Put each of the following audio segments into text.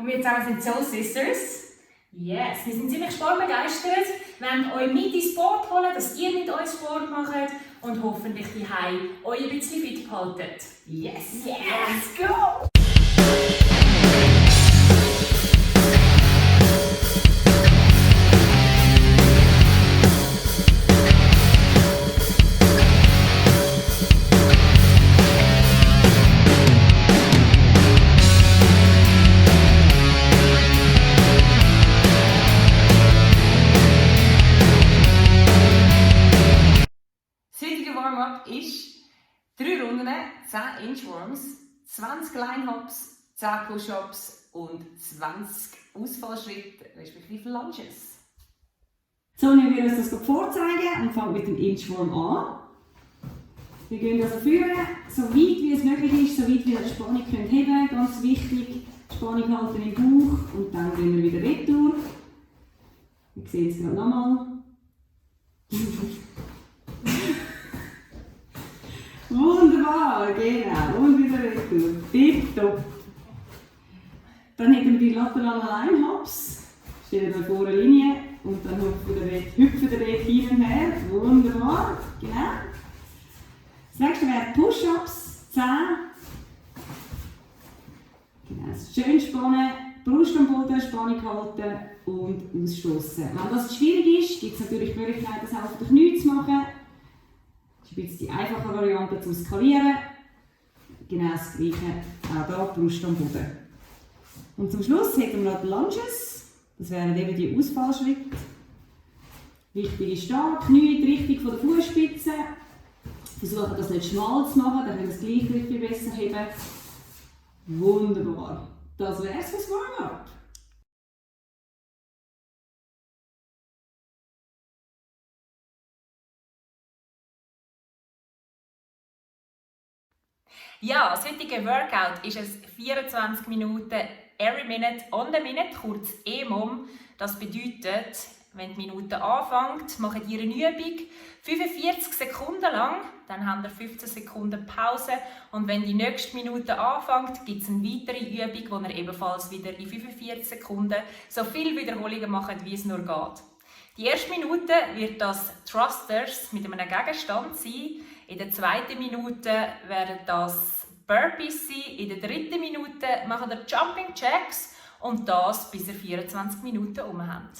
Und wir zusammen sind Soulsisters. Yes, wir sind ziemlich sportbegeistert. Wir wollen euch mit ins Boot holen, dass ihr mit uns Sport macht und hoffentlich die Heim euch ein bisschen fit behaltet. Yes! Let's go! Warm-up ist 3 Runden, 10 Inchworms, 20 Line-Hops, 10 Push-Ups und 20 Ausfallschritte, respektive Lunges. Sonja wird uns das vorzeigen und fängt mit dem Inchworm an. Wir gehen also führen, so weit wie es möglich ist, so weit wie ihr die Spannung könnt heben. Ganz wichtig, die Spannung halten im Bauch und dann gehen wir wieder retour. Wir sehen es gerade nochmal. Wunderbar, genau. Und wieder retour. Tipptopp. Dann hätten wir die lateralen Line-Hops. Stellen wir vor eine Linie und dann hüpfen wir den Weg hin und her. Wunderbar, genau. Das nächste wäre Push-Ups, 10. Genau, schön spannen, Brust am Boden, Spannung halten und ausstoßen. Wenn das schwierig ist, gibt es natürlich die Möglichkeit, das auch durch nichts zu machen. Das ist jetzt die einfache Variante zum Skalieren. Genau das gleiche auch hier, Brust am Boden. Und zum Schluss hätten wir noch die Lunges. Das wären eben die Ausfallschritte. Wichtig ist hier, Knie in die Richtung von der Fußspitze. Versuchen das nicht schmal zu machen, dann können wir das Gleichgewicht viel besser heben. Wunderbar. Das wäre es fürs Warm-up. Ja, das heutige Workout ist es 24 Minuten every minute on the minute, kurz EMOM. Das bedeutet, wenn die Minute anfängt, macht ihr eine Übung 45 Sekunden lang, dann habt ihr 15 Sekunden Pause und wenn die nächste Minute anfängt, gibt es eine weitere Übung, wo ihr ebenfalls wieder in 45 Sekunden so viele Wiederholungen macht, wie es nur geht. Die erste Minute wird das Thrusters mit einem Gegenstand sein. In der zweiten Minute werden das Burpees sein. In der dritten Minute machen wir Jumping Jacks und das bis ihr 24 Minuten habt.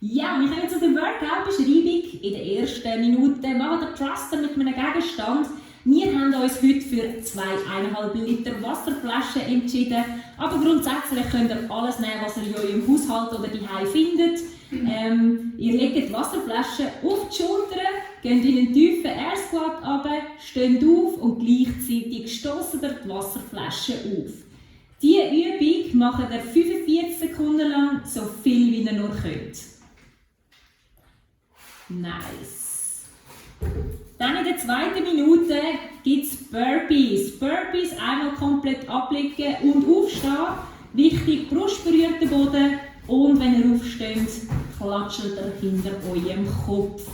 Ja, wir kommen zu der Workout-Beschreibung. In der ersten Minute machen wir Thruster mit einem Gegenstand. Wir haben uns heute für 2,5 Liter Wasserflaschen entschieden. Aber grundsätzlich könnt ihr alles nehmen, was ihr in eurem Haushalt oder daheim findet. Ihr legt die Wasserflasche auf die Schultern, geht in einen tiefen Air Squat runter, steht auf und gleichzeitig stossen ihr die Wasserflasche auf. Diese Übung macht ihr 45 Sekunden lang, so viel wie ihr nur könnt. Nice. Dann in der zweiten Minute gibt es Burpees. Burpees einmal komplett ablegen und aufstehen. Wichtig, Brust berührt den Boden. Und wenn ihr aufsteht, klatscht ihr hinter eurem Kopf.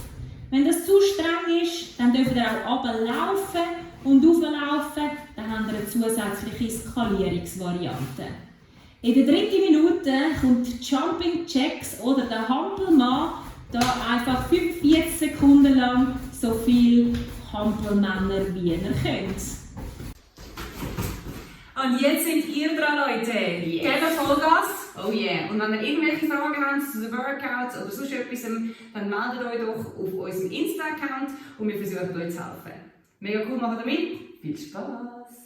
Wenn das zu streng ist, dann dürft ihr auch runterlaufen und rauflaufen. Dann habt ihr eine zusätzliche Skalierungsvariante. In der dritten Minute kommt Jumping Jacks oder der Hampelmann. Da einfach 45 Sekunden lang so viel Hampelmänner wie ihr könnt. Und jetzt sind ihr dran, Leute. Yes. Gebt Vollgas. Oh yeah. Und wenn ihr irgendwelche Fragen habt zu den Workouts oder sonst etwas, dann meldet euch doch auf unserem Insta-Account und wir versuchen euch zu helfen. Mega cool, macht ihr mit. Viel Spass!